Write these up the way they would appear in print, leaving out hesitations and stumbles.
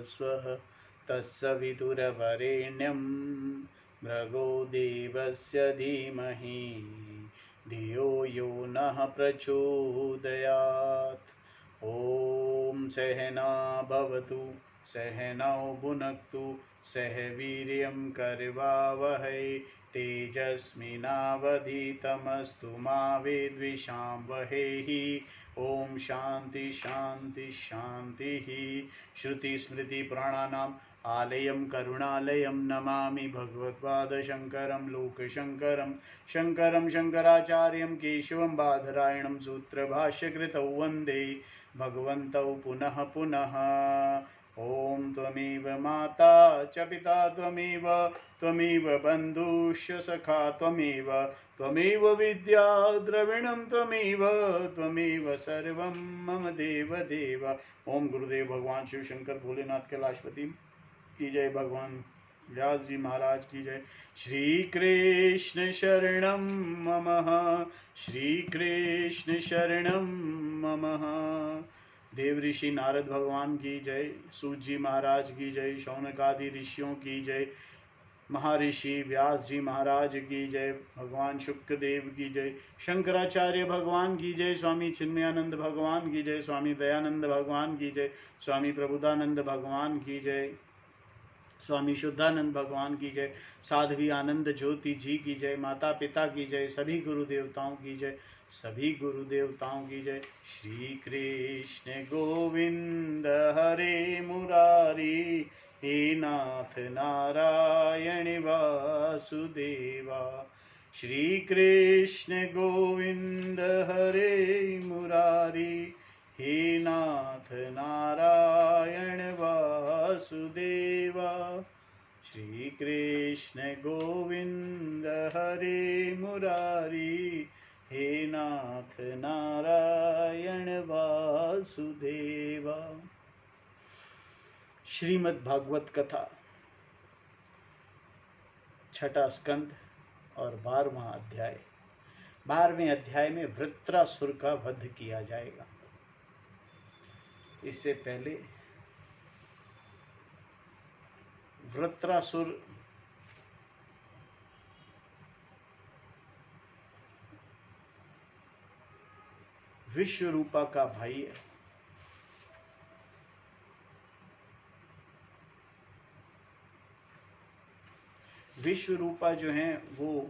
स्वः तत्सवितुर्वरेण्यं भर्गो देवस्य धीमहि धियो यो नः प्रचोदयात्। ॐ सहना भवतु सहनौ भुनक्तु सह वीर्यं करवावहै तेजस्विनावधीतमस्तु मा विद्विषावहैः। ओम शांति शांति शांति। श्रुति स्मृति पुराणानाम् आलयं करुणालयं नमामि भगवत्पादशङ्करं लोकशङ्करं शङ्करं शङ्कराचार्यं केशवं बादरायणं सूत्रभाष्यकृतौ वन्दे भगवन्तौ पुनः पुनः। ॐ त्वमेव माता च पिता त्वमेव बन्धुश्च सखा त्वमेव विद्या द्रविणं त्वमेव सर्वं मम देव देव। ओम गुरुदेव भगवान शिव शंकर भोलेनाथ कैलाशपति की जय, भगवान व्यास जी महाराज की जय। श्री कृष्ण शरणं मम श्री कृष्ण शरणं मम। देव ऋषि नारद भगवान की जय, सूत जी महाराज की जय, शौनक आदि ऋषियों की जय, महर्षि व्यास जी महाराज की जय, भगवान शुक्रदेव की जय, शंकराचार्य भगवान की जय, स्वामी चिन्मयानंद भगवान की जय, स्वामी दयानंद भगवान की जय, स्वामी प्रबुद्धानंद भगवान की जय, स्वामी शुद्धानंद भगवान की जय, साध्वी आनंद ज्योति जी की जय, माता पिता की जय, सभी गुरु देवताओं की जय, सभी गुरु देवताओं की जय। श्री कृष्ण गोविंद हरे मुरारी हे नाथ नारायण वासुदेवा। श्री कृष्ण गोविंद हरे मुरारी हे नाथ नारायण वासुदेवा। श्री कृष्ण गोविंद हरे मुरारी हे नाथ नारायण वासुदेवा। श्रीमद् भागवत कथा छठा स्कंद और 12वां अध्याय। 12वें अध्याय में वृत्रासुर का वध किया जाएगा। इससे पहले वृत्रासुर विश्वरूपा का भाई है। विश्वरूपा जो हैं वो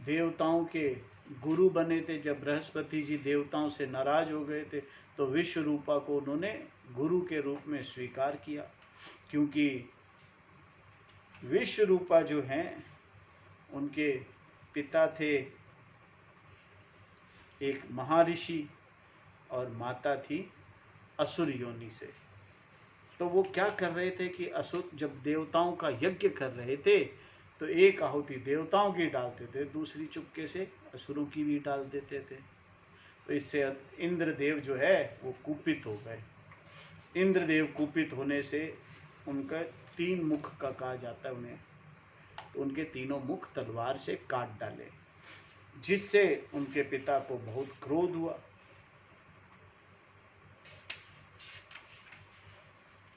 देवताओं के गुरु बने थे। जब बृहस्पति जी देवताओं से नाराज हो गए थे तो विश्वरूपा को उन्होंने गुरु के रूप में स्वीकार किया, क्योंकि विश्वरूपा जो हैं उनके पिता थे एक महर्षि और माता थी असुर योनि से। तो वो क्या कर रहे थे कि असुर जब देवताओं का यज्ञ कर रहे थे तो एक आहुति देवताओं की डालते थे, दूसरी चुपके से असुरों की भी डाल देते थे। तो इससे इंद्रदेव जो है वो कुपित हो गए। इंद्रदेव कुपित होने से उनका 3 मुख का कहा जाता है उन्हें, तो उनके तीनों मुख तलवार से काट डाले, जिससे उनके पिता को बहुत क्रोध हुआ।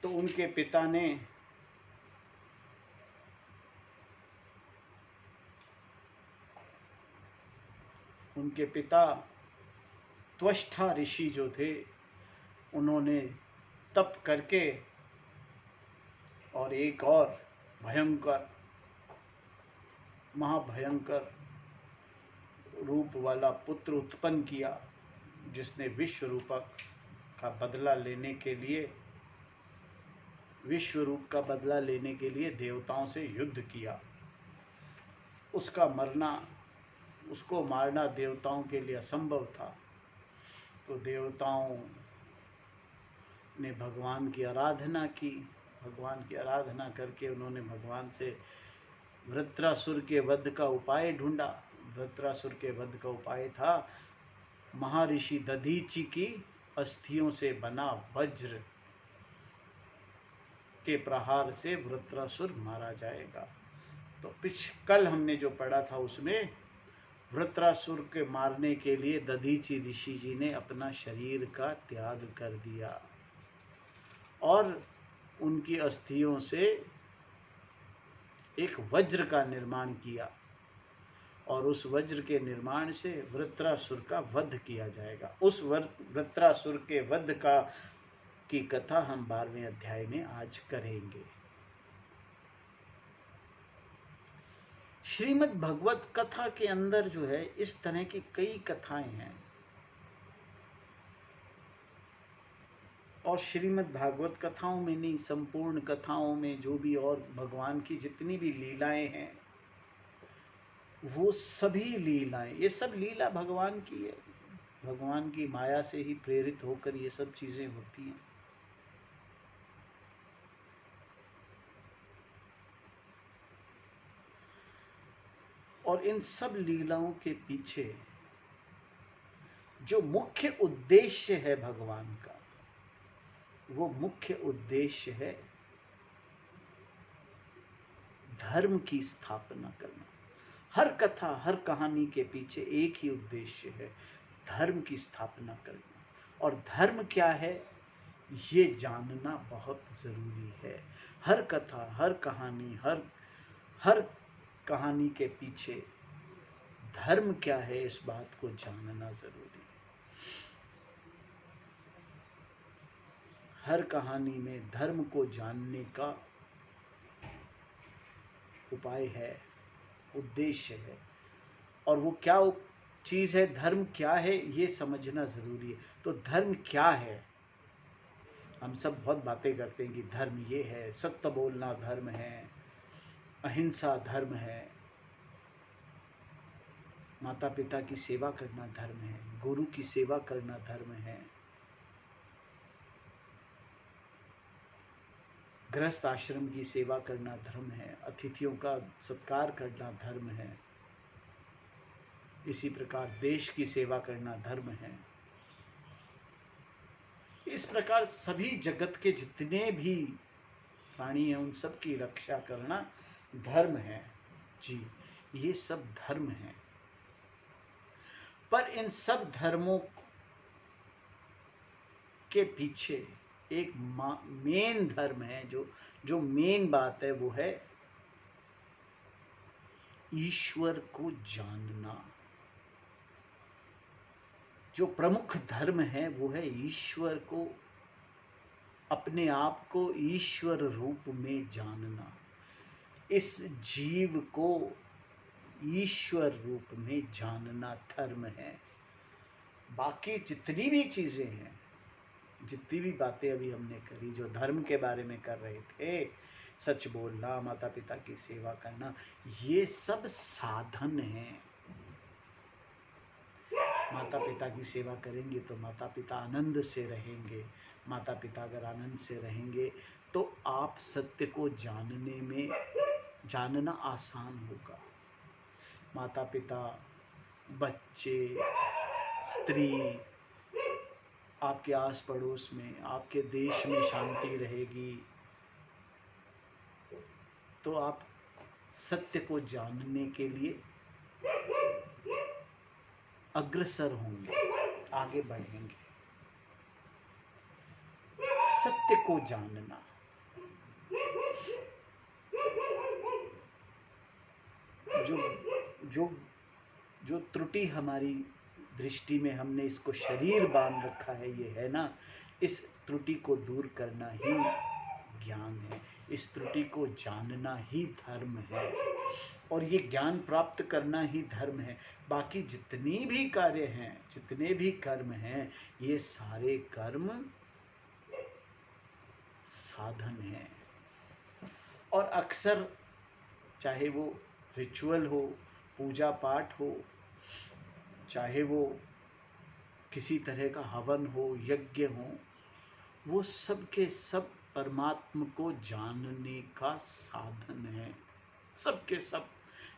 तो उनके पिता ने उनके पिता त्वष्टा ऋषि जो थे उन्होंने तप करके और एक और भयंकर महाभयंकर रूप वाला पुत्र उत्पन्न किया, जिसने विश्वरूपा का बदला लेने के लिए विश्वरूप का बदला लेने के लिए देवताओं से युद्ध किया। उसको मारना देवताओं के लिए असंभव था। तो देवताओं ने भगवान की आराधना की। भगवान की आराधना करके उन्होंने भगवान से वृत्रासुर के वध का उपाय ढूंढा। वृत्रासुर के वध का उपाय था महर्षि दधीचि की अस्थियों से बना वज्र के प्रहार से वृत्रासुर मारा जाएगा। तो कल हमने जो पढ़ा था उसमें वृत्रासुर के मारने के लिए दधीचि ऋषि जी ने अपना शरीर का त्याग कर दिया और उनकी अस्थियों से एक वज्र का निर्माण किया और उस वज्र के निर्माण से वृत्रासुर का वध किया जाएगा। उस वृत्रासुर के वध की कथा हम 12वें अध्याय में आज करेंगे। श्रीमद् भगवत कथा के अंदर जो है इस तरह की कई कथाएं हैं और श्रीमद् भागवत कथाओं में नहीं, संपूर्ण कथाओं में जो भी और भगवान की जितनी भी लीलाएं हैं वो सभी लीलाएं, ये सब लीला भगवान की है। भगवान की माया से ही प्रेरित होकर ये सब चीजें होती हैं। और इन सब लीलाओं के पीछे जो मुख्य उद्देश्य है भगवान का, वो मुख्य उद्देश्य है धर्म की स्थापना करना। हर कथा, हर कहानी के पीछे एक ही उद्देश्य है, धर्म की स्थापना करना। और धर्म क्या है ये जानना बहुत जरूरी है। हर कथा, हर कहानी, हर कहानी के पीछे धर्म क्या है इस बात को जानना जरूरी है। हर कहानी में धर्म को जानने का उपाय है, उद्देश्य है, और वो क्या चीज है, धर्म क्या है ये समझना जरूरी है। तो धर्म क्या है? हम सब बहुत बातें करते हैं कि धर्म ये है, सत्य बोलना धर्म है, अहिंसा धर्म है, माता पिता की सेवा करना धर्म है, गुरु की सेवा करना धर्म है, गृहस्थ आश्रम की सेवा करना धर्म है, अतिथियों का सत्कार करना धर्म है, इसी प्रकार देश की सेवा करना धर्म है। इस प्रकार सभी जगत के जितने भी प्राणी हैं उन सब की रक्षा करना धर्म है जी, ये सब धर्म है। पर इन सब धर्मों के पीछे एक मेन धर्म है, जो मेन बात है वो है ईश्वर को जानना। जो प्रमुख धर्म है वो है ईश्वर को, अपने आप को ईश्वर रूप में जानना, इस जीव को ईश्वर रूप में जानना धर्म है। बाकी जितनी भी चीजें हैं, जितनी भी बातें अभी हमने करी, जो धर्म के बारे में कर रहे थे, सच बोलना, माता पिता की सेवा करना, ये सब साधन हैं। माता पिता की सेवा करेंगे तो माता पिता आनंद से रहेंगे। माता पिता अगर आनंद से रहेंगे तो आप सत्य को जानना आसान होगा। माता पिता, बच्चे, स्त्री, आपके आस पड़ोस में, आपके देश में शांति रहेगी तो आप सत्य को जानने के लिए अग्रसर होंगे, आगे बढ़ेंगे। सत्य को जानना, जो त्रुटि हमारी दृष्टि में हमने इसको शरीर बांध रखा है, ये है ना, इस त्रुटि को दूर करना ही ज्ञान है। इस त्रुटि को जानना ही धर्म है और ये ज्ञान प्राप्त करना ही धर्म है। बाकी जितनी भी कार्य हैं, जितने भी कर्म हैं, ये सारे कर्म साधन हैं। और अक्सर चाहे वो रिचुअल हो, पूजा पाठ हो, चाहे वो किसी तरह का हवन हो, यज्ञ हो, वो सब के सब परमात्मा को जानने का साधन है। सब के सब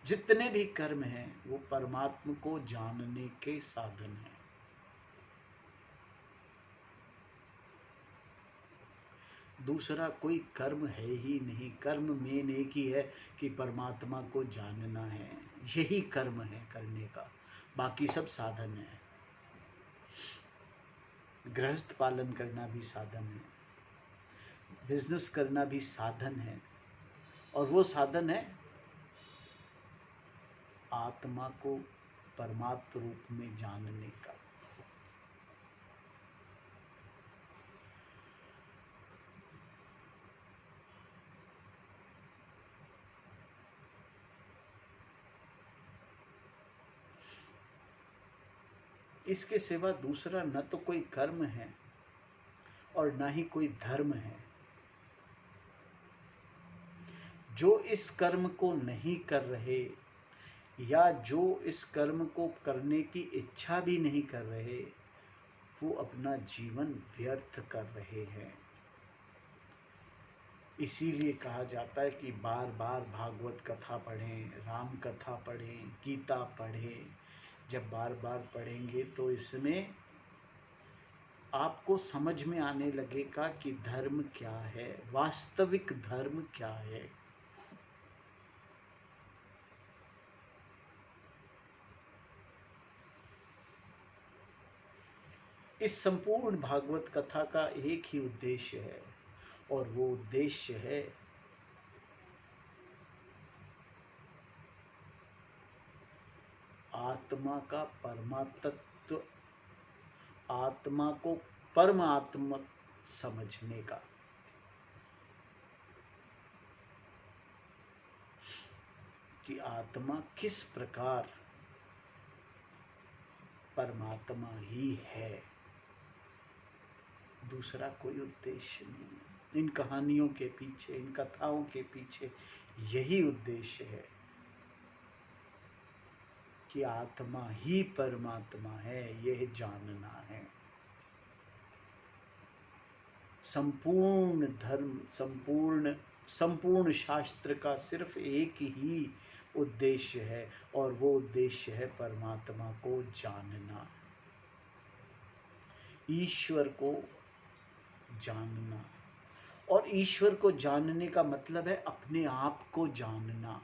जितने भी कर्म हैं वो परमात्मा को जानने के साधन हैं। दूसरा कोई कर्म है ही नहीं। कर्म मेन एक ही है कि परमात्मा को जानना है। यही कर्म है करने का, बाकी सब साधन है। गृहस्थ पालन करना भी साधन है, बिजनेस करना भी साधन है, और वो साधन है आत्मा को परमात्म रूप में जानने का। इसके सिवा दूसरा न तो कोई कर्म है और न ही कोई धर्म है। जो इस कर्म को नहीं कर रहे, या जो इस कर्म को करने की इच्छा भी नहीं कर रहे, वो अपना जीवन व्यर्थ कर रहे हैं। इसीलिए कहा जाता है कि बार बार भागवत कथा पढ़ें, राम कथा पढ़ें, गीता पढ़ें। जब बार बार पढ़ेंगे तो इसमें आपको समझ में आने लगेगा कि धर्म क्या है, वास्तविक धर्म क्या है। इस संपूर्ण भागवत कथा का एक ही उद्देश्य है, और वो उद्देश्य है आत्मा का परमात्म, आत्मा को परमात्मा समझने का। कि आत्मा किस प्रकार परमात्मा ही है, दूसरा कोई उद्देश्य नहीं। इन कहानियों के पीछे, इन कथाओं के पीछे यही उद्देश्य है कि आत्मा ही परमात्मा है, यह जानना है। संपूर्ण धर्म, संपूर्ण शास्त्र का सिर्फ एक ही उद्देश्य है, और वो उद्देश्य है परमात्मा को जानना, ईश्वर को जानना। और ईश्वर को जानने का मतलब है अपने आप को जानना।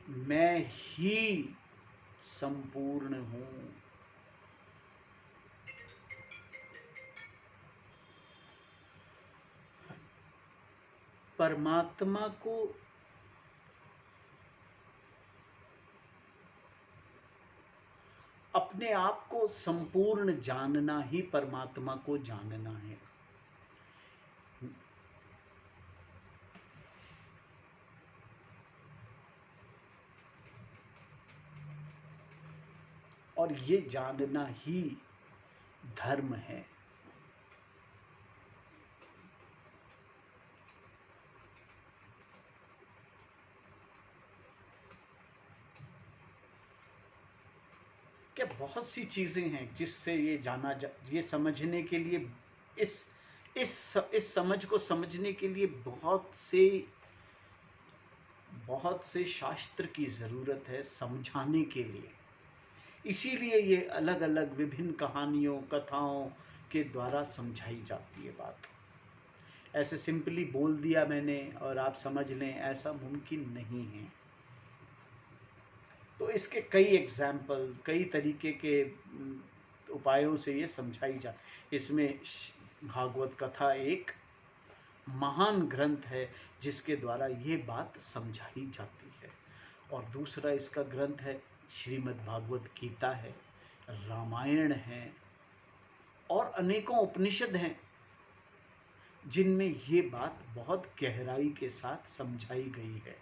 मैं ही संपूर्ण हूं। परमात्मा को अपने आप को संपूर्ण जानना ही परमात्मा को जानना है। और ये जानना ही धर्म है। क्या बहुत सी चीजें हैं जिससे ये ये समझने के लिए, इस समझ को समझने के लिए बहुत से शास्त्र की जरूरत है समझाने के लिए। इसीलिए ये अलग अलग विभिन्न कहानियों, कथाओं के द्वारा समझाई जाती है बात। ऐसे सिंपली बोल दिया मैंने और आप समझ लें, ऐसा मुमकिन नहीं है। तो इसके कई एग्जाम्पल, कई तरीके के उपायों से ये समझाई जा। इसमें भागवत कथा एक महान ग्रंथ है जिसके द्वारा ये बात समझाई जाती है। और दूसरा इसका ग्रंथ है श्रीमद् भागवत गीता है, रामायण है, और अनेकों उपनिषद हैं जिनमें ये बात बहुत गहराई के साथ समझाई गई है।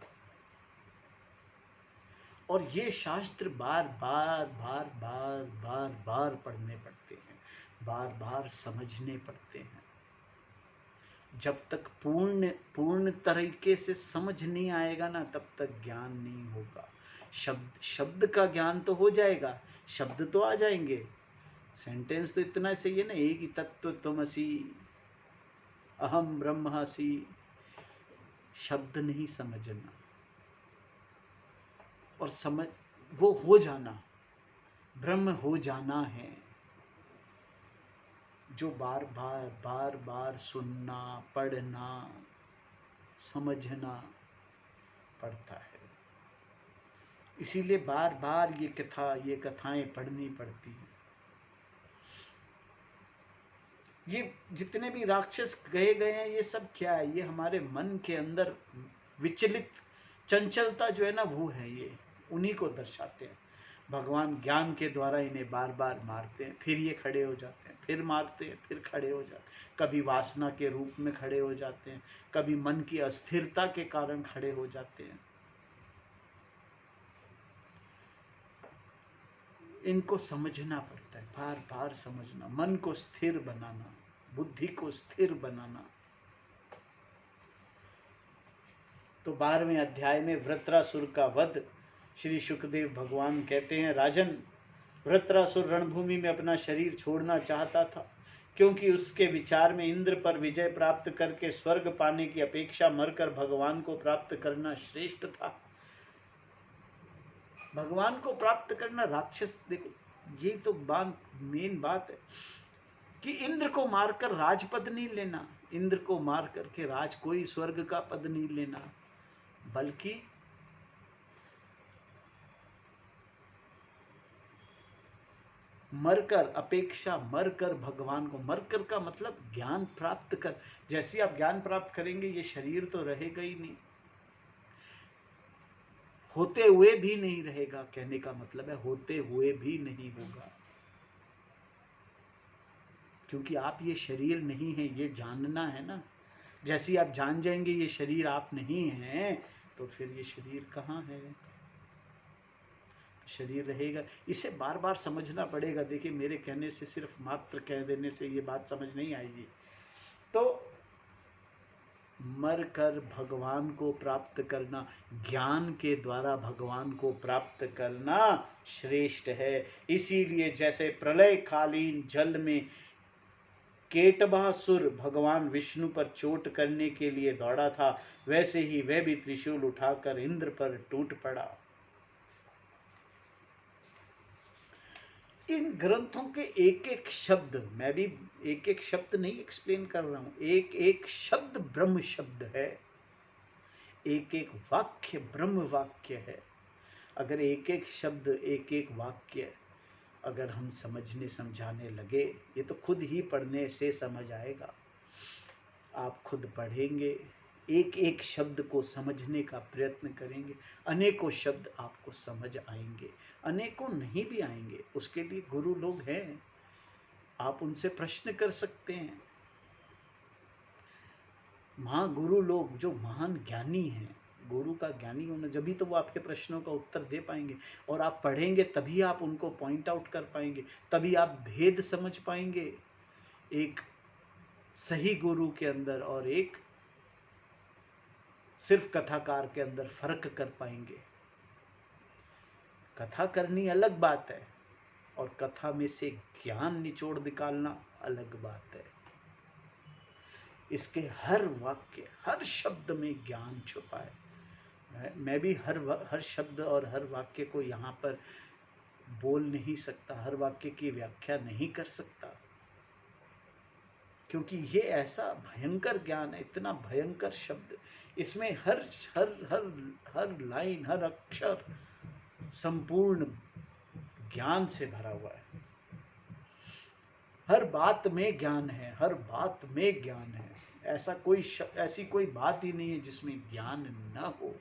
और ये शास्त्र बार बार बार बार बार बार पढ़ने पड़ते हैं, बार बार समझने पड़ते हैं। जब तक पूर्ण तरीके से समझ नहीं आएगा ना, तब तक ज्ञान नहीं होगा। शब्द का ज्ञान तो हो जाएगा, शब्द तो आ जाएंगे, सेंटेंस तो इतना सही है ना, एक ही तत्व त्वमसि, अहम ब्रह्मासि। शब्द नहीं समझना, और समझ वो हो जाना, ब्रह्म हो जाना है, जो बार बार बार बार सुनना, पढ़ना, समझना, पड़ता है। इसीलिए बार बार ये कथाएं पढ़नी पड़ती हैं। ये जितने भी राक्षस कहे गए हैं ये सब क्या है? ये हमारे मन के अंदर विचलित चंचलता जो है ना, वो है, ये उन्हीं को दर्शाते हैं। भगवान ज्ञान के द्वारा इन्हें बार बार मारते हैं, फिर ये खड़े हो जाते हैं, फिर मारते हैं, फिर खड़े हो जाते हैं। कभी वासना के रूप में खड़े हो जाते हैं, कभी मन की अस्थिरता के कारण खड़े हो जाते हैं। इनको समझना पड़ता है, बार बार समझना, मन को स्थिर बनाना, बुद्धि को स्थिर बनाना। तो 12वें अध्याय में वृत्रासुर का वध, श्री सुखदेव भगवान कहते हैं, राजन, वृत्रासुर रणभूमि में अपना शरीर छोड़ना चाहता था, क्योंकि उसके विचार में इंद्र पर विजय प्राप्त करके स्वर्ग पाने की अपेक्षा मरकर भगवान को प्राप्त करना श्रेष्ठ था। भगवान को प्राप्त करना, राक्षस, देखो ये तो मेन बात है कि इंद्र को मारकर राजपद नहीं लेना, इंद्र को मार करके कोई स्वर्ग का पद नहीं लेना, बल्कि मरकर भगवान को, मरकर का मतलब ज्ञान प्राप्त कर। जैसे आप ज्ञान प्राप्त करेंगे ये शरीर तो रहेगा ही नहीं, होते हुए भी नहीं रहेगा, कहने का मतलब है होते हुए भी नहीं होगा, क्योंकि आप ये शरीर नहीं है, ये जानना है ना। जैसे आप जान जाएंगे ये शरीर आप नहीं हैं, तो फिर ये शरीर कहाँ है? शरीर रहेगा, इसे बार बार समझना पड़ेगा। देखिए मेरे कहने से, सिर्फ मात्र कह देने से ये बात समझ नहीं आएगी। तो मरकर भगवान को प्राप्त करना, ज्ञान के द्वारा भगवान को प्राप्त करना श्रेष्ठ है। इसीलिए जैसे प्रलय कालीन जल में केटभासुर भगवान विष्णु पर चोट करने के लिए दौड़ा था, वैसे ही वह भी त्रिशूल उठाकर इंद्र पर टूट पड़ा। इन ग्रंथों के एक एक शब्द, मैं भी एक एक शब्द नहीं एक्सप्लेन कर रहा हूं, एक एक शब्द ब्रह्म शब्द है, एक एक वाक्य ब्रह्म वाक्य है। अगर एक एक शब्द, एक एक वाक्य अगर हम समझने समझाने लगे, ये तो खुद ही पढ़ने से समझ आएगा। आप खुद पढ़ेंगे, एक एक शब्द को समझने का प्रयत्न करेंगे, अनेकों शब्द आपको समझ आएंगे, अनेकों नहीं भी आएंगे, उसके लिए गुरु लोग हैं, आप उनसे प्रश्न कर सकते हैं। गुरु लोग जो महान ज्ञानी हैं, गुरु का ज्ञानी होना, जब तो वो आपके प्रश्नों का उत्तर दे पाएंगे, और आप पढ़ेंगे तभी आप उनको पॉइंट आउट कर पाएंगे, तभी आप भेद समझ पाएंगे एक सही गुरु के अंदर और एक सिर्फ कथाकार के अंदर फर्क कर पाएंगे। कथा करनी अलग बात है, और कथा में से ज्ञान निचोड़ निकालना अलग बात है। इसके हर वाक्य, हर शब्द में ज्ञान छुपा है। मैं भी हर शब्द और हर वाक्य को यहाँ पर बोल नहीं सकता, हर वाक्य की व्याख्या नहीं कर सकता, क्योंकि ये ऐसा भयंकर ज्ञान है, इतना भयंकर शब्द, इसमें हर हर हर हर लाइन, हर अक्षर संपूर्ण ज्ञान से भरा हुआ है। हर बात में ज्ञान है, हर बात में ज्ञान है। ऐसी कोई बात ही नहीं है जिसमें ज्ञान न हो।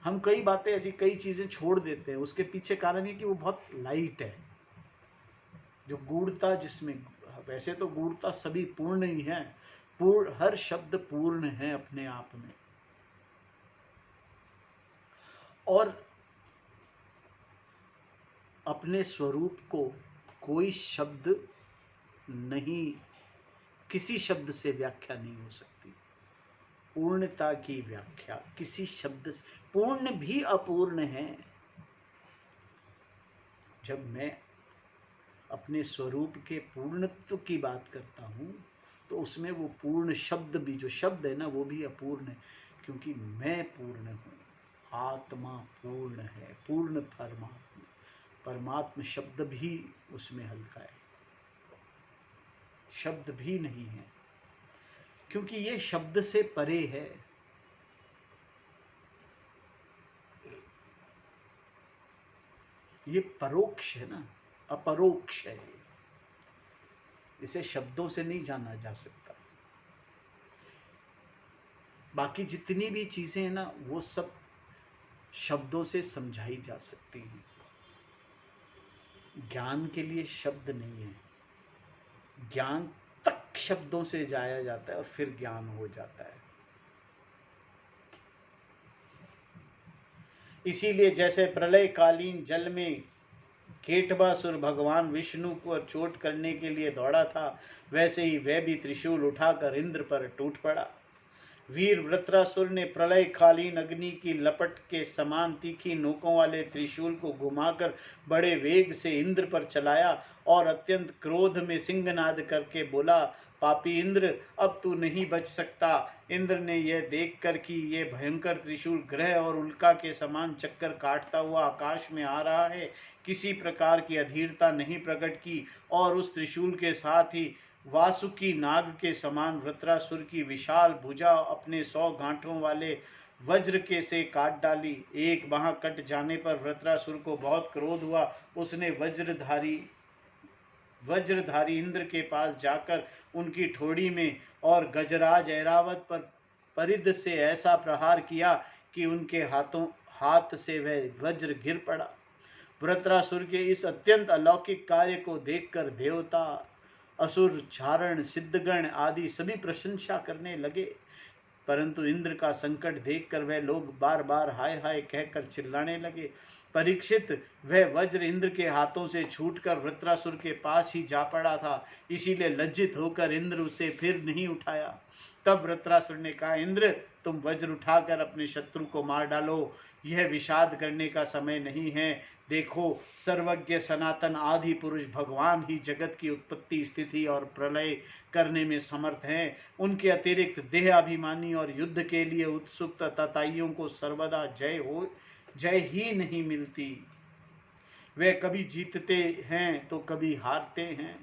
हम कई बातें ऐसी, कई चीजें छोड़ देते हैं, उसके पीछे कारण ये कि वो बहुत लाइट है। जो गूढ़ता जिसमें, वैसे तो गूढ़ता सभी पूर्ण ही है, हर शब्द पूर्ण है अपने आप में, और अपने स्वरूप को कोई शब्द नहीं, किसी शब्द से व्याख्या नहीं हो सकती। पूर्णता की व्याख्या किसी शब्द से, पूर्ण भी अपूर्ण है। जब मैं अपने स्वरूप के पूर्णत्व की बात करता हूँ, तो उसमें वो पूर्ण शब्द भी, जो शब्द है ना, वो भी अपूर्ण है, क्योंकि मैं पूर्ण हूँ, आत्मा पूर्ण है, पूर्ण परमात्मा। परमात्मा शब्द भी उसमें हल्का है, शब्द भी नहीं है, क्योंकि ये शब्द से परे है। ये परोक्ष है ना, अपरोक्ष है, इसे शब्दों से नहीं जाना जा सकता। बाकी जितनी भी चीजें हैं ना, वो सब शब्दों से समझाई जा सकती हैं। ज्ञान के लिए शब्द नहीं है, ज्ञान तक शब्दों से जाया जाता है और फिर ज्ञान हो जाता है। इसीलिए जैसे प्रलयकालीन जल में केटवासुर भगवान विष्णु पर चोट करने के लिए दौड़ा था, वैसे ही वह भी त्रिशूल उठाकर इंद्र पर टूट पड़ा। वीर वृत्रासुर ने प्रलयकालीन अग्नि की लपट के समान तीखी नोकों वाले त्रिशूल को घुमाकर बड़े वेग से इंद्र पर चलाया और अत्यंत क्रोध में सिंहनाद करके बोला, पापी इंद्र, अब तू नहीं बच सकता। इंद्र ने यह देखकर कि यह भयंकर त्रिशूल ग्रह और उल्का के समान चक्कर काटता हुआ आकाश में आ रहा है, किसी प्रकार की अधीरता नहीं प्रकट की और उस त्रिशूल के साथ ही वासुकी नाग के समान वृत्रासुर की विशाल भुजा अपने 100 गांठों वाले वज्र के से काट डाली। एक बाह कट जाने पर वृत्रासुर को बहुत क्रोध हुआ। उसने वज्रधारी इंद्र के पास जाकर उनकी ठोड़ी में और गजराज ऐरावत पर परिध से ऐसा प्रहार किया कि उनके हाथ से वह वज्र गिर पड़ा। वृत्रासुर के इस अत्यंत अलौकिक कार्य को देखकर देवता, असुर, चारण, सिद्धगण आदि सभी प्रशंसा करने लगे, परंतु इंद्र का संकट देखकर वह लोग बार बार हाय हाय कहकर चिल्लाने लगे। परीक्षित, वह वज्र इंद्र के हाथों से छूटकर वृत्रासुर के पास ही जा पड़ा था, इसीलिए लज्जित होकर इंद्र उसे फिर नहीं उठाया। तब वृत्रासुर ने कहा, इंद्र, तुम वज्र उठाकर अपने शत्रु को मार डालो, यह विषाद करने का समय नहीं है। देखो, सर्वज्ञ सनातन आदि पुरुष भगवान ही जगत की उत्पत्ति, स्थिति और प्रलय करने में समर्थ हैं। उनके अतिरिक्त देहाभिमानी और युद्ध के लिए उत्सुक तताइयों को सर्वदा जय ही नहीं मिलती। वे कभी जीतते हैं तो कभी हारते हैं।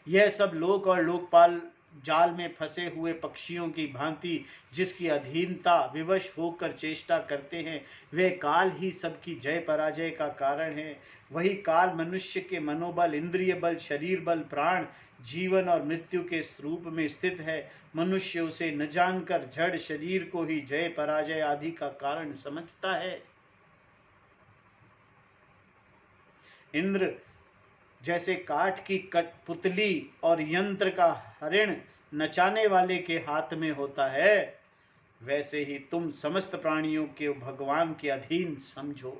यह सब लोक और लोकपाल जाल में फंसे हुए पक्षियों की भांति जिसकी अधीनता विवश होकर चेष्टा करते हैं, वे काल ही सबकी जय पराजय का कारण है। वही काल मनुष्य के मनोबल, इंद्रिय बल, शरीर बल, प्राण, जीवन और मृत्यु के स्वरूप में स्थित है। मनुष्य उसे न जानकर जड़ शरीर को ही जय पराजय आदि का कारण समझता है। इंद्र जैसे काठ की कठपुतली और यंत्र का हरिण नचाने वाले के हाथ में होता है, वैसे ही तुम समस्त प्राणियों के भगवान के अधीन समझो।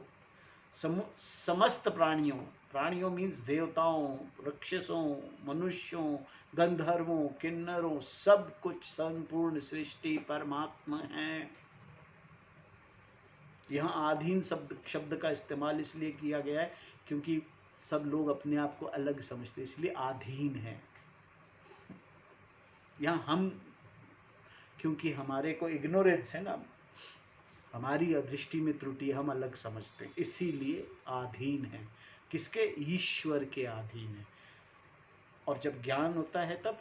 समस्त प्राणियों मीन्स देवताओं, राक्षसों, मनुष्यों, गंधर्वों, किन्नरों, सब कुछ संपूर्ण सृष्टि परमात्मा है। यहाँ अधीन शब्द का इस्तेमाल इसलिए किया गया है क्योंकि सब लोग अपने आप को अलग समझते, इसलिए अधीन है। यहाँ हम, क्योंकि हमारे को इग्नोरेंस है ना, हमारी दृष्टि में त्रुटि, हम अलग समझते हैं, इसीलिए अधीन है। किसके? ईश्वर के अधीन है। और जब ज्ञान होता है तब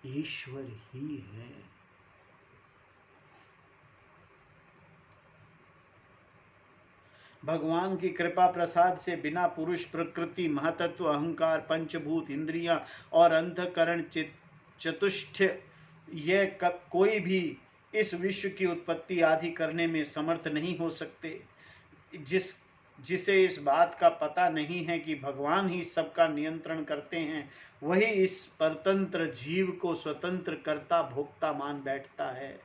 ईश्वर ही है। भगवान की कृपा प्रसाद से बिना पुरुष, प्रकृति, महतत्व, अहंकार, पंचभूत, इंद्रियां और अंतःकरण चतुष्टय, यह कोई भी इस विश्व की उत्पत्ति आदि करने में समर्थ नहीं हो सकते। जिसे इस बात का पता नहीं है कि भगवान ही सबका नियंत्रण करते हैं, वही इस परतंत्र जीव को स्वतंत्र कर्ता भोक्ता मान बैठता है।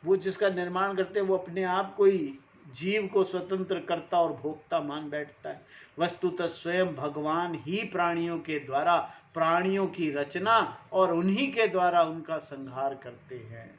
वो जिसका निर्माण करते हैं, वो अपने आप को ही जीव को स्वतंत्र कर्ता और भोक्ता मान बैठता है। वस्तुतः स्वयं भगवान ही प्राणियों के द्वारा प्राणियों की रचना और उन्हीं के द्वारा उनका संहार करते हैं।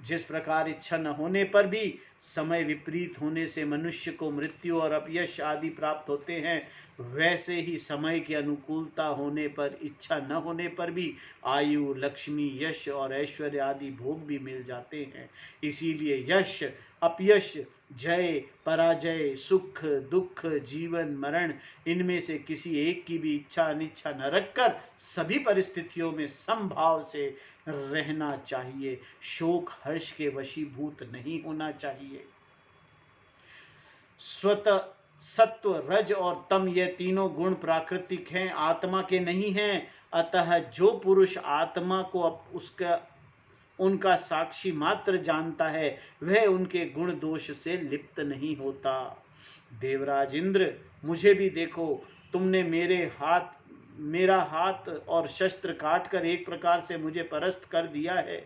जिस प्रकार इच्छा न होने पर भी समय विपरीत होने से मनुष्य को मृत्यु और अपयश आदि प्राप्त होते हैं, वैसे ही समय की अनुकूलता होने पर, इच्छा न होने पर भी आयु, लक्ष्मी, यश और ऐश्वर्य आदि भोग भी मिल जाते हैं। इसीलिए यश, अपयश, जय पराजय, सुख दुख, जीवन मरण, इनमें से किसी एक की भी इच्छा अनिच्छा न रखकर सभी परिस्थितियों में समभाव से रहना चाहिए। शोक हर्ष के वशीभूत नहीं होना चाहिए। स्वतः सत्व रज और तम, ये तीनों गुण प्राकृतिक हैं, आत्मा के नहीं हैं। अतः जो पुरुष आत्मा को उसका उनका साक्षी मात्र जानता है, वह उनके गुण दोष से लिप्त नहीं होता। देवराज इंद्र, मुझे भी देखो, तुमने मेरा हाथ और शस्त्र काटकर एक प्रकार से मुझे परास्त कर दिया है,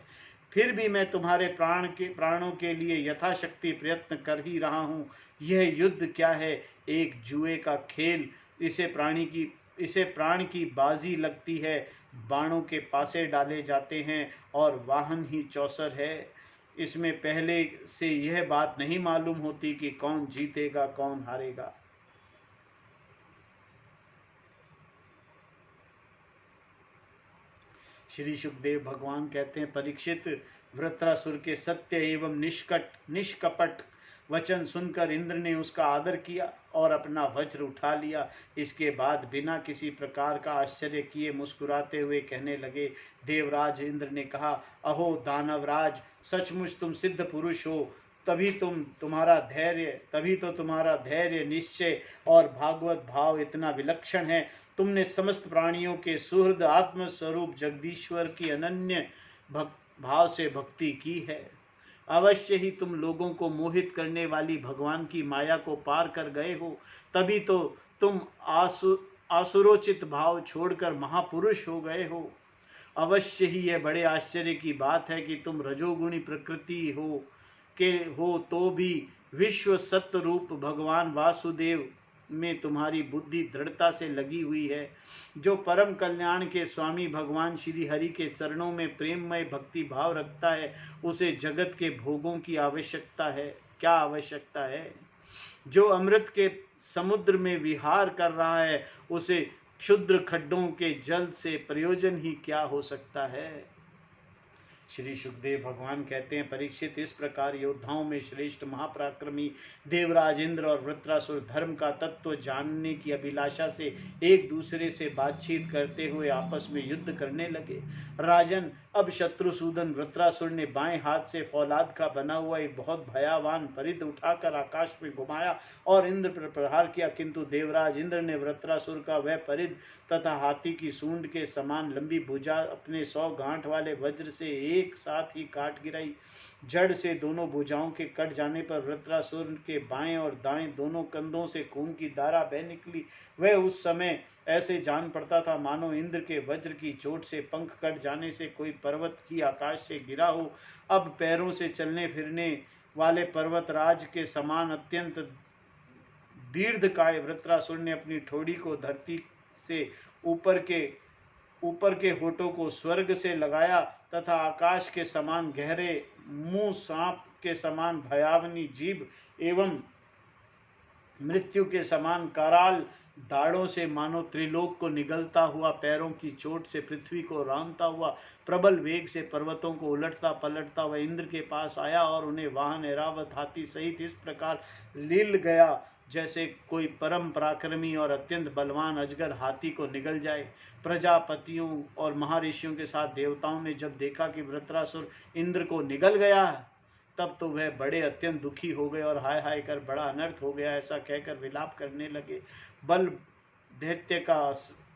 फिर भी मैं तुम्हारे प्राणों के लिए यथाशक्ति प्रयत्न कर ही रहा हूँ। यह युद्ध क्या है? एक जुए का खेल। इसे प्राण की बाजी लगती है। बाणों के पासे डाले जाते हैं और वाहन ही चौसर है। इसमें पहले से यह बात नहीं मालूम होती कि कौन जीतेगा कौन हारेगा। श्री सुखदेव भगवान कहते हैं, परीक्षित, वृत्रासुर के सत्य एवं निष्कपट वचन सुनकर इंद्र ने उसका आदर किया और अपना वज्र उठा लिया। इसके बाद बिना किसी प्रकार का आश्चर्य किए मुस्कुराते हुए कहने लगे। देवराज इंद्र ने कहा, अहो दानवराज, सचमुच तुम सिद्ध पुरुष हो, तभी तो तुम्हारा धैर्य, निश्चय और भागवत भाव इतना विलक्षण है। तुमने समस्त प्राणियों के सुहृद आत्मस्वरूप जगदीश्वर की अनन्य भाव से भक्ति की है। अवश्य ही तुम लोगों को मोहित करने वाली भगवान की माया को पार कर गए हो, तभी तो तुम आसुरोचित भाव छोड़कर महापुरुष हो गए हो। अवश्य ही यह बड़े आश्चर्य की बात है कि तुम रजोगुणी प्रकृति हो तो भी विश्व सत्य रूप भगवान वासुदेव में तुम्हारी बुद्धि दृढ़ता से लगी हुई है। जो परम कल्याण के स्वामी भगवान श्री हरि के चरणों में प्रेममय भक्ति भाव रखता है, उसे जगत के भोगों की आवश्यकता है क्या आवश्यकता है? जो अमृत के समुद्र में विहार कर रहा है, उसे क्षुद्र खड्डों के जल से प्रयोजन ही क्या हो सकता है? श्री सुखदेव भगवान कहते हैं, परीक्षित, इस प्रकार योद्धाओं में श्रेष्ठ महापराक्रमी देवराज इंद्र और वृत्रासुर धर्म का तत्व जानने की अभिलाषा से एक दूसरे से बातचीत करते हुए आपस में युद्ध करने लगे। राजन, अब शत्रुसूदन वृत्रासुर ने बाएं हाथ से फौलाद का बना हुआ एक बहुत भयावान परिध उठाकर आकाश में घुमाया और इंद्र पर प्रहार किया, किंतु देवराज इंद्र ने वृत्रासुर का वह परिध तथा हाथी की सूंड के समान लंबी भुजा अपने 100 गांठ वाले वज्र से एक साथ ही काट गिराई। जड़ से दोनों भुजाओं के कट जाने पर वृत्रासुर के बाएं और दाएं दोनों कंधों से खून की धारा बह निकली। वह उस समय ऐसे जान पड़ता था मानो इंद्र के वज्र की चोट से पंख कट जाने से कोई पर्वत ही आकाश से गिरा हो। अब पैरों से चलने फिरने वाले पर्वतराज के समान अत्यंत दीर्घकाय वृत्रासुर ने अपनी ठोड़ी को धरती से ऊपर के होठों को स्वर्ग से लगाया तथा आकाश के समान गहरे मुंह, सांप के समान भयावनी जीभ एवं मृत्यु के समान कराल दाढ़ों से मानो त्रिलोक को निगलता हुआ, पैरों की चोट से पृथ्वी को रांधता हुआ, प्रबल वेग से पर्वतों को उलटता पलटता वह इंद्र के पास आया और उन्हें वाहन ऐरावत हाथी सहित इस प्रकार लील गया जैसे कोई परम पराक्रमी और अत्यंत बलवान अजगर हाथी को निगल जाए। प्रजापतियों और महर्षियों के साथ देवताओं ने जब देखा कि वृत्रासुर इंद्र को निगल गया, तब तो वह बड़े अत्यंत दुखी हो गए और हाय हाय कर बड़ा अनर्थ हो गया ऐसा कहकर विलाप करने लगे। बल दैत्य का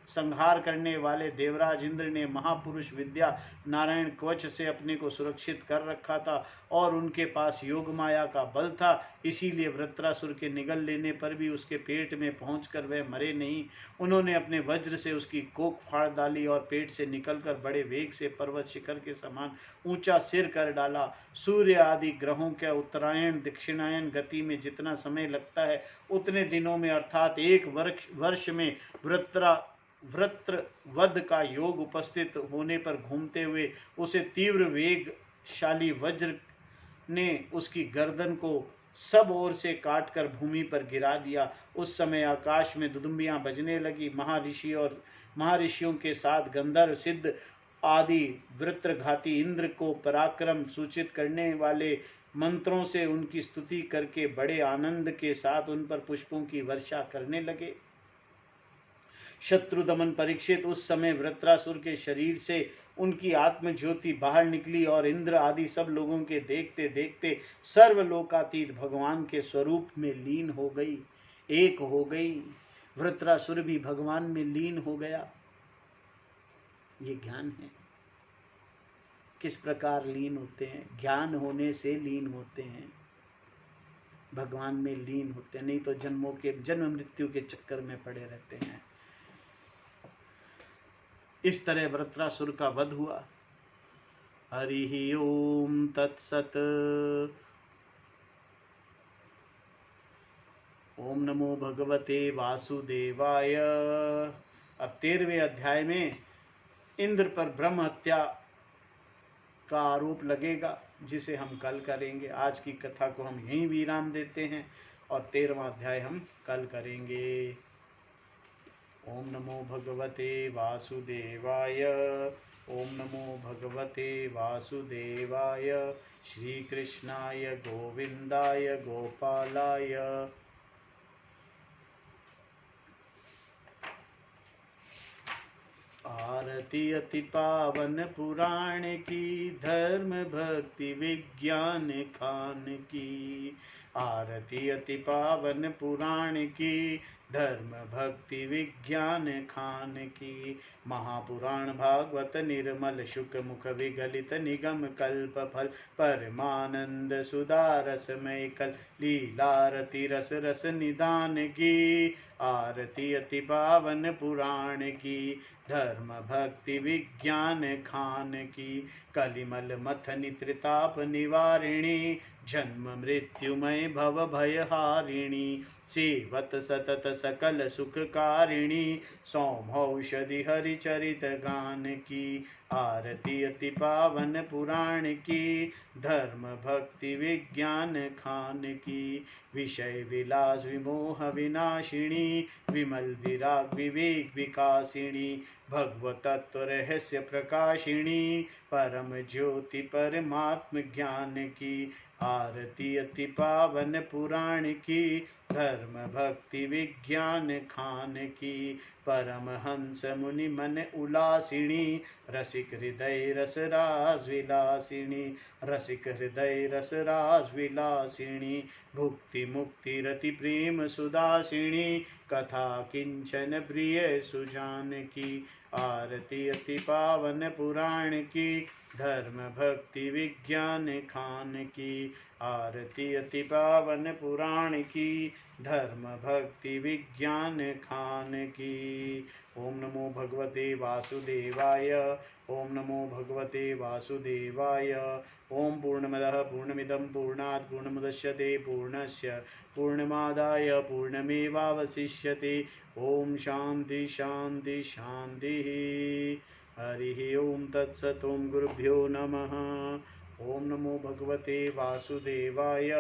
संहार करने वाले देवराज इंद्र ने महापुरुष विद्या नारायण कवच से अपने को सुरक्षित कर रखा था और उनके पास योग माया का बल था, इसीलिए वृत्रासुर के निगल लेने पर भी उसके पेट में पहुंचकर वह मरे नहीं। उन्होंने अपने वज्र से उसकी कोख फाड़ डाली और पेट से निकलकर बड़े वेग से पर्वत शिखर के समान ऊंचा सिर कर डाला। सूर्य आदि ग्रहों के उत्तरायण दक्षिणायन गति में जितना समय लगता है, उतने दिनों में अर्थात एक वर्ष में वृत्रवध का योग उपस्थित होने पर घूमते हुए उसे तीव्र वेगशाली वज्र ने उसकी गर्दन को सब ओर से काटकर भूमि पर गिरा दिया। उस समय आकाश में दुदुम्बियां बजने लगी। महर्षियों के साथ गंधर्व सिद्ध आदि वृत्रघाती इंद्र को पराक्रम सूचित करने वाले मंत्रों से उनकी स्तुति करके बड़े आनंद के साथ उन पर पुष्पों की वर्षा करने लगे। शत्रु दमन परीक्षित उस समय वृत्रासुर के शरीर से उनकी आत्म ज्योति बाहर निकली और इंद्र आदि सब लोगों के देखते देखते सर्वलोकातीत भगवान के स्वरूप में लीन हो गई, एक हो गई। वृत्रासुर भी भगवान में लीन हो गया। ये ज्ञान है। किस प्रकार लीन होते हैं? ज्ञान होने से लीन होते हैं, भगवान में लीन होते हैं, नहीं तो जन्म मृत्यु के चक्कर में पड़े रहते हैं। इस तरह वृत्रासुर का वध हुआ। हरि ओम तत्सत। ओम नमो भगवते वासुदेवाय। अब 13वें अध्याय में इंद्र पर ब्रह्म हत्या का आरोप लगेगा, जिसे हम कल करेंगे। आज की कथा को हम यहीं विराम देते हैं और 13वां अध्याय हम कल करेंगे। ओम नमो भगवते वासुदेवाय। ओम नमो भगवते वासुदेवाय। श्री कृष्णाय गोविंदाय गोपालाय। आरती अति पावन पुराण की, धर्म भक्ति विज्ञान खान की। आरती अति पावन पुराण की, धर्म भक्ति विज्ञान खान की। महापुराण भागवत निर्मल शुक मुख विगलित निगम कल्प फल, परमानंद सुधारसमय कल लीलारति रस रस निदान की। आरती अति पावन पुराण की, धर्म भक्ति विज्ञान खान की। कलिमल मथनि त्रिताप निवारिणी, जन्म मृत्युमय भव भयहारिणी। सेवत सतत सकल सुखकारिणी, सौमौषधि हरिचरित गान की। आरती अति पावन पुराण की, धर्म भक्ति विज्ञान खान की। विषय विलास विमोह विनाशिनी, विमल विराग विवेक विकासिनी। भगवतत्व रहस्य प्रकाशिनी, परम ज्योति परमात्म ज्ञान की। आरती अति पावन पुराण की, धर्म भक्ति विज्ञान खान की। परमहंस मुनि मन उलासिनी, रसिक हृदय रस रास विलासिनी। रसिक हृदय रस रास विलासिनी। भुक्ति मुक्ति रति प्रेम सुदासिनी, कथा किंचन प्रिय सुजान की। आरती अति पावन पुराण की, धर्म भक्ति विज्ञान खान की। आरती अति पावन पुराण की, धर्म भक्ति विज्ञान खान की। ओम नमो भगवते वासुदेवाय। ओम नमो भगवते वासुदेवाय। ओम पूर्णमदः पूर्णमिदं पूर्णात् पूर्णमुदच्यते पूर्णस्य पूर्णमादाय पूर्णमेवावशिष्यते। ओम शांति शांति शांति। हरि ओम तत्सत्। ओम गुरुभ्यो नमः। ओम नमो भगवते वासुदेवाय।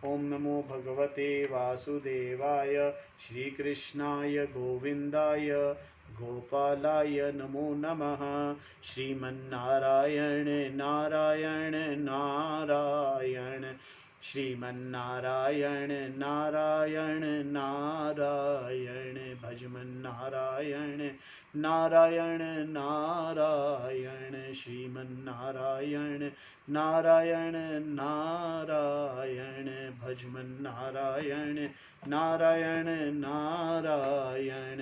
ओम नमो भगवते वासुदेवाय। श्री कृष्णाय गोविंदाय गोपालाय नमो नमः। श्रीमन्नारायण नारायण नारायण, श्रीमन्नारायण नारायण नारायण। भजमन नारायण नारायण नारायण, श्रीमन्नारायण नारायण नारायण। भजमन नारायण नारायण नारायण।